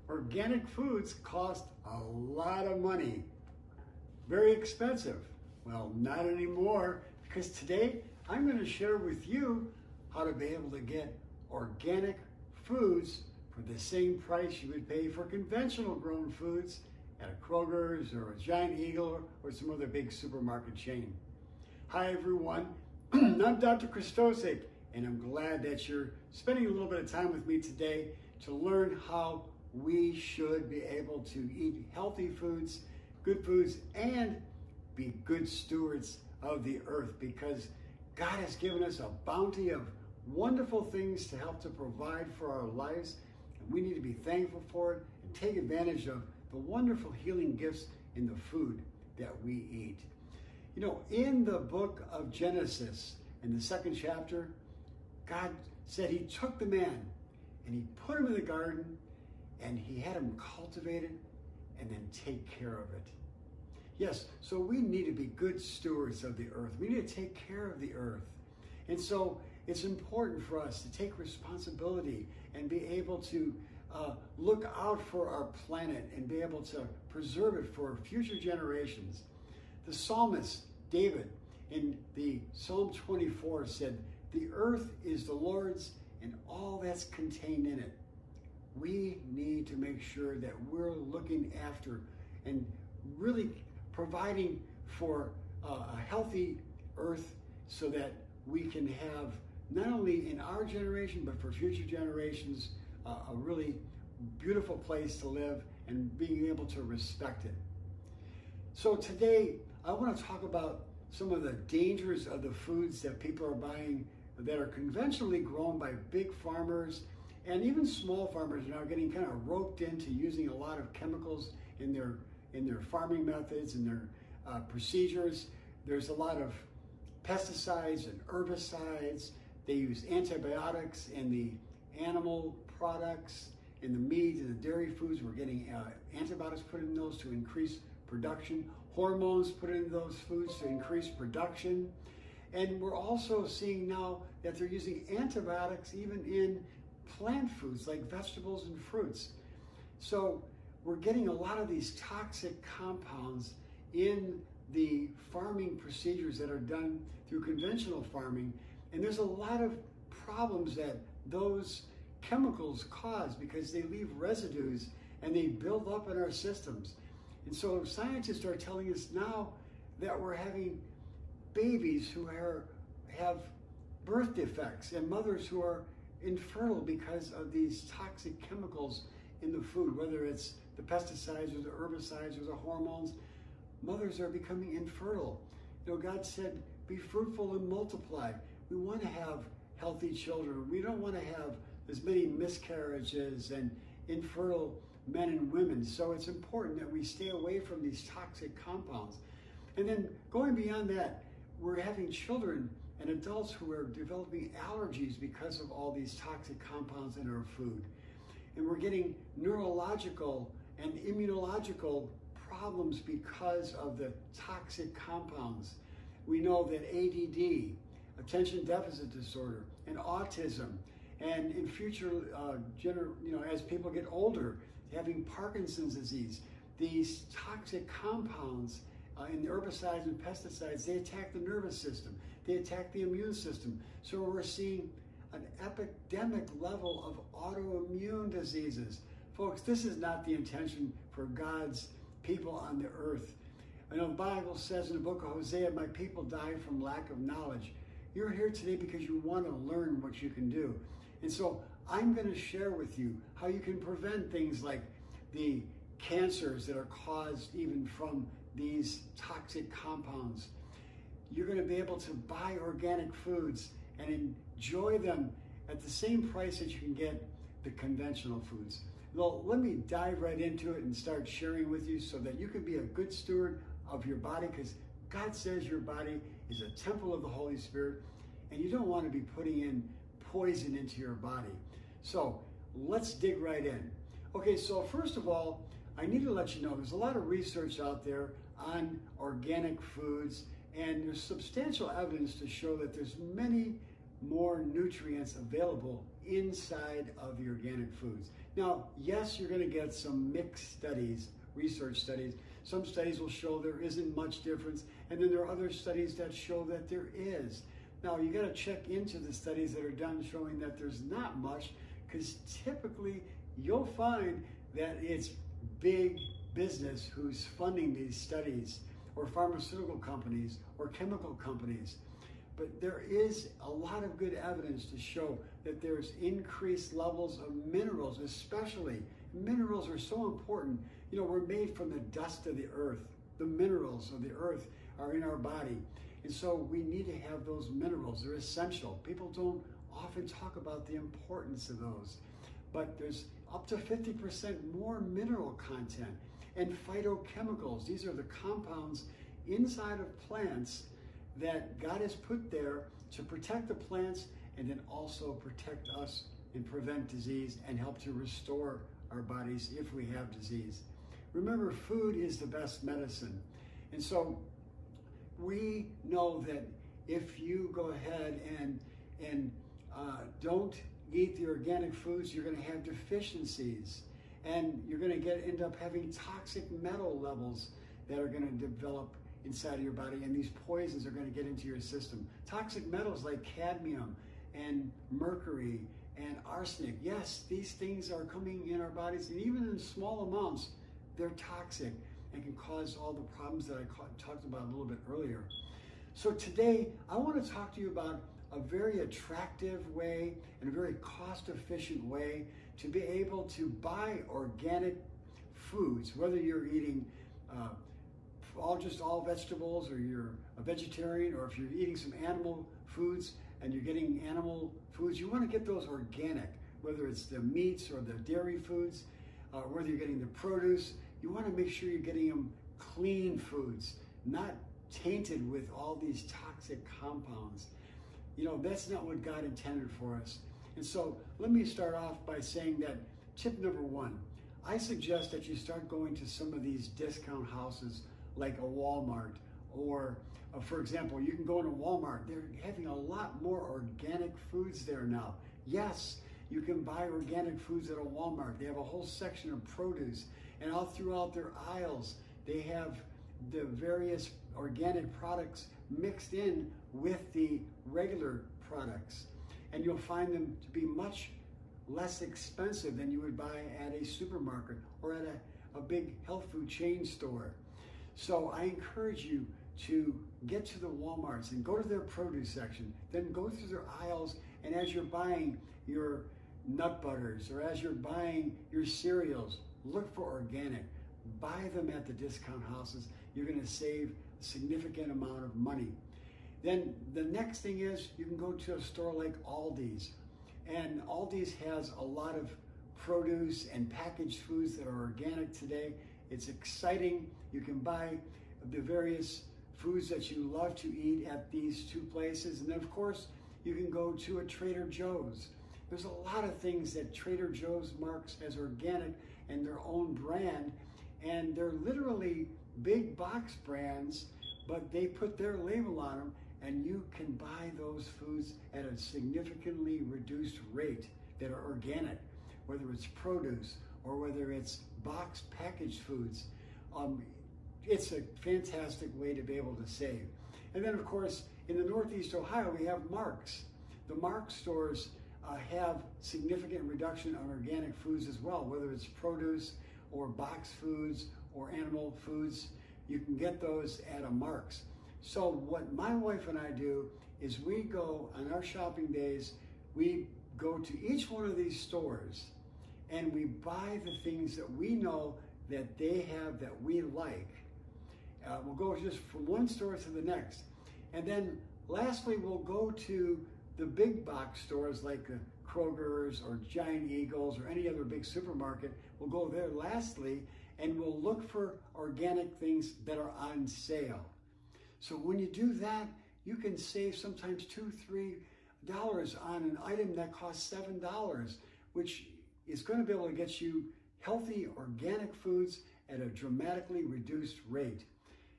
Organic foods cost a lot of money. Very expensive. Well, not anymore, because today I'm going to share with you how to be able to get organic foods for the same price you would pay for conventional grown foods at a Kroger's or a Giant Eagle or some other big supermarket chain. Hi everyone, I'm Dr. Krystosik, and I'm glad that you're spending a little bit of time with me today to learn how we should be able to eat healthy foods, good foods, and be good stewards of the earth, because God has given us a bounty of wonderful things to help to provide for our lives, and we need to be thankful for it and take advantage of the wonderful healing gifts in the food that we eat. You know, in the book of Genesis, in the 2nd chapter, God said he took the man and he put him in the garden and he had him cultivate it and then take care of it. Yes, so we need to be good stewards of the earth. We need to take care of the earth. And so it's important for us to take responsibility and be able to look out for our planet and be able to preserve it for future generations. The psalmist David in the Psalm 24 said, "The earth is the Lord's and all that's contained in it." We need to make sure that we're looking after and really providing for a healthy earth so that we can have, not only in our generation, but for future generations, a really beautiful place to live and being able to respect it. So today, I want to talk about some of the dangers of the foods that people are buying that are conventionally grown by big farmers, and even small farmers are now getting kind of roped into using a lot of chemicals in their farming methods and their procedures. There's a lot of pesticides and herbicides. They use antibiotics in the animal products, in the meat and the dairy foods. We're getting antibiotics put in those to increase production. Hormones put in those foods to increase production. And we're also seeing now that they're using antibiotics even in plant foods like vegetables and fruits. So we're getting a lot of these toxic compounds in the farming procedures that are done through conventional farming. And there's a lot of problems that those chemicals cause because they leave residues and they build up in our systems. And so scientists are telling us now that we're having babies who have birth defects and mothers who are infertile because of these toxic chemicals in the food, whether it's the pesticides or the herbicides or the hormones. Mothers are becoming infertile. You know, God said, be fruitful and multiply. We want to have healthy children. We don't want to have as many miscarriages and infertile men and women. So it's important that we stay away from these toxic compounds. And then going beyond that, we're having children and adults who are developing allergies because of all these toxic compounds in our food. And we're getting neurological and immunological problems because of the toxic compounds. We know that ADD, attention deficit disorder, and autism, and in future, as people get older, having Parkinson's disease, these toxic compounds in the herbicides and pesticides, they attack the nervous system, they attack the immune system. So we're seeing an epidemic level of autoimmune diseases. Folks, this is not the intention for God's people on the earth. I know the Bible says in the book of Hosea, my people died from lack of knowledge. You're here today because you want to learn what you can do. And so I'm going to share with you how you can prevent things like the cancers that are caused even from these toxic compounds. You're going to be able to buy organic foods and enjoy them at the same price that you can get the conventional foods. Well, let me dive right into it and start sharing with you so that you can be a good steward of your body, because God says your body is a temple of the Holy Spirit, and you don't want to be putting in poison into your body. So let's dig right in. Okay, so first of all, I need to let you know there's a lot of research out there on organic foods, and there's substantial evidence to show that there's many more nutrients available inside of the organic foods. Now, yes, you're going to get some mixed studies, research studies. Some studies will show there isn't much difference, and then there are other studies that show that there is. Now, you got to check into the studies that are done showing that there's not much, because typically you'll find that it's big business who's funding these studies, or pharmaceutical companies, or chemical companies. But there is a lot of good evidence to show that there's increased levels of minerals, especially. Minerals are so important. You know, we're made from the dust of the earth. The minerals of the earth are in our body. And so we need to have those minerals. They're essential. People don't often talk about the importance of those. But there's up to 50% more mineral content. And phytochemicals, these are the compounds inside of plants that God has put there to protect the plants and then also protect us and prevent disease and help to restore our bodies if we have disease. Remember, food is the best medicine. And so we know that if you go ahead and don't eat the organic foods, you're going to have deficiencies, and you're going to end up having toxic metal levels that are going to develop inside of your body, and these poisons are going to get into your system. Toxic metals like cadmium and mercury and arsenic, yes, these things are coming in our bodies, and even in small amounts, they're toxic and can cause all the problems that I talked about a little bit earlier. So today, I want to talk to you about a very attractive way and a very cost-efficient way to be able to buy organic foods, whether you're eating all vegetables, or you're a vegetarian, or if you're eating some animal foods and you're getting animal foods, you want to get those organic, whether it's the meats or the dairy foods, whether you're getting the produce. You want to make sure you're getting them clean foods, not tainted with all these toxic compounds. You know, that's not what God intended for us. And so let me start off by saying that tip number one, I suggest that you start going to some of these discount houses like a Walmart, or for example, you can go into Walmart. They're having a lot more organic foods there now. Yes, you can buy organic foods at a Walmart. They have a whole section of produce, and all throughout their aisles, they have the various organic products mixed in with the regular products. And you'll find them to be much less expensive than you would buy at a supermarket or at a big health food chain store. So I encourage you to get to the Walmarts and go to their produce section, then go through their aisles, and as you're buying your nut butters or as you're buying your cereals, look for organic. Buy them at the discount houses. You're going to save a significant amount of money. Then the next thing is you can go to a store like Aldi's. And Aldi's has a lot of produce and packaged foods that are organic today. It's exciting. You can buy the various foods that you love to eat at these two places. And then of course, you can go to a Trader Joe's. There's a lot of things that Trader Joe's marks as organic and their own brand. And they're literally big box brands, but they put their label on them, and you can buy those foods at a significantly reduced rate that are organic, whether it's produce or whether it's box packaged foods. It's a fantastic way to be able to save. And then of course, in the Northeast Ohio, we have Marks. The Marks stores have significant reduction on organic foods as well, whether it's produce or box foods or animal foods. You can get those at a Marks. So what my wife and I do is we go on our shopping days, we go to each one of these stores and we buy the things that we know that they have that we like. We'll go just from one store to the next. And then lastly, we'll go to the big box stores like Kroger's or Giant Eagles or any other big supermarket. We'll go there lastly, and we'll look for organic things that are on sale. So when you do that, you can save sometimes $2, $3 on an item that costs $7, which is going to be able to get you healthy organic foods at a dramatically reduced rate.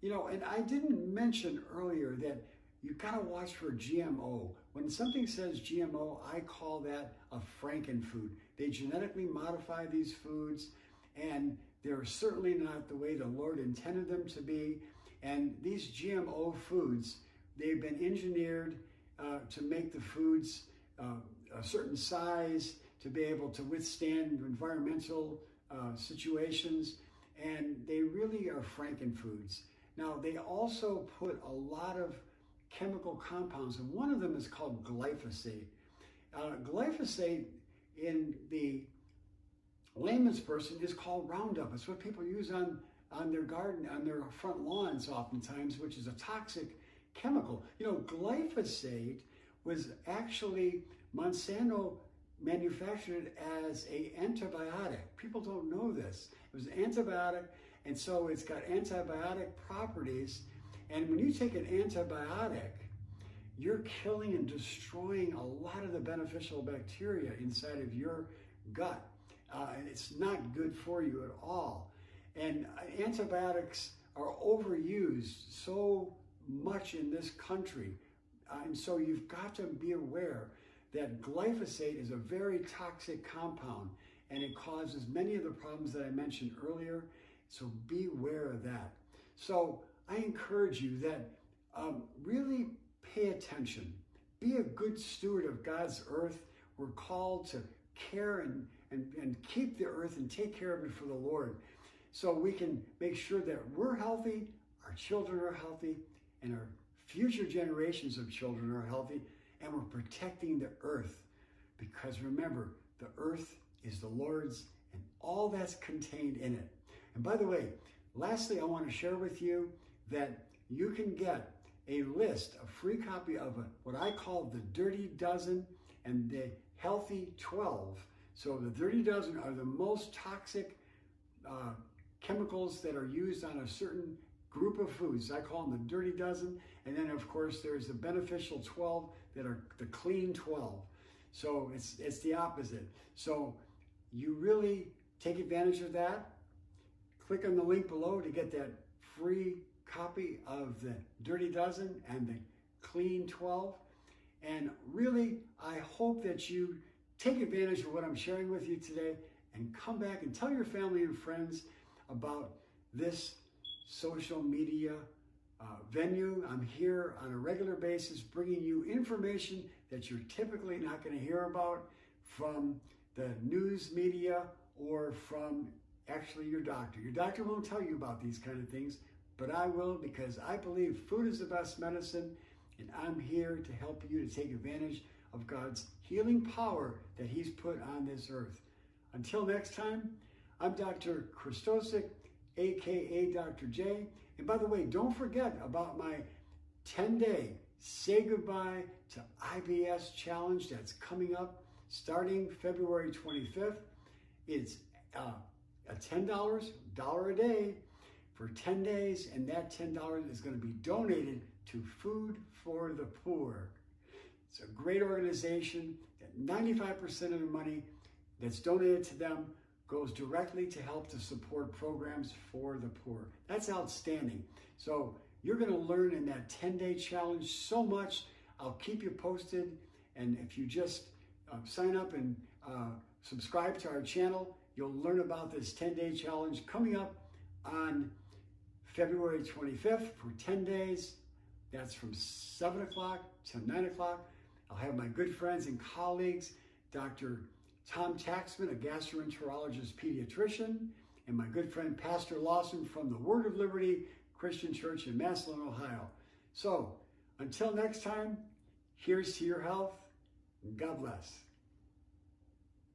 You know, and I didn't mention earlier that you got to watch for GMO. When something says GMO, I call that a frankenfood. They genetically modify these foods, and they're certainly not the way the Lord intended them to be. And these GMO foods, they've been engineered to make the foods a certain size to be able to withstand environmental situations, and they really are frankenfoods. Now, they also put a lot of chemical compounds, and one of them is called glyphosate. Glyphosate in the layman's person is called Roundup. It's what people use on their garden, on their front lawns oftentimes, which is a toxic chemical. You know, glyphosate was actually Monsanto manufactured as an antibiotic. People don't know this. It was an antibiotic, and so it's got antibiotic properties. And when you take an antibiotic, you're killing and destroying a lot of the beneficial bacteria inside of your gut. And it's not good for you at all. And antibiotics are overused so much in this country. And so you've got to be aware that glyphosate is a very toxic compound, and it causes many of the problems that I mentioned earlier. So beware of that. So I encourage you that really pay attention. Be a good steward of God's earth. We're called to care and keep the earth and take care of it for the Lord, so we can make sure that we're healthy, our children are healthy, and our future generations of children are healthy, and we're protecting the earth. Because remember, the earth is the Lord's and all that's contained in it. And by the way, lastly, I want to share with you that you can get a list, a free copy of what I call the Dirty Dozen and the Healthy 12. So the Dirty Dozen are the most toxic chemicals that are used on a certain group of foods. I call them the Dirty Dozen. And then, of course, there's the Beneficial 12 that are the Clean 12. So it's the opposite. So you really take advantage of that. Click on the link below to get that free copy of the Dirty Dozen and the Clean 12. And really, I hope that you take advantage of what I'm sharing with you today and come back and tell your family and friends about this social media venue. I'm here on a regular basis bringing you information that you're typically not going to hear about from the news media or from actually your doctor. Your doctor won't tell you about these kind of things, but I will, because I believe food is the best medicine, and I'm here to help you to take advantage of God's healing power that He's put on this earth. Until next time, I'm Dr. Krystosik, aka Dr. J. And by the way, don't forget about my 10-day Say Goodbye to IBS challenge that's coming up starting February 25th. It's a $10 a day for 10 days, and that $10 is going to be donated to Food for the Poor. It's a great organization that 95% of the money that's donated to them goes directly to help to support programs for the poor. That's outstanding. So you're going to learn in that 10-day challenge so much. I'll keep you posted. And if you just sign up and subscribe to our channel, you'll learn about this 10-day challenge coming up on February 25th for 10 days. That's from 7 o'clock to 9 o'clock. I'll have my good friends and colleagues, Dr. Tom Taxman, a gastroenterologist pediatrician, and my good friend Pastor Lawson from the Word of Liberty Christian Church in Massillon, Ohio. So until next time, here's to your health. God bless.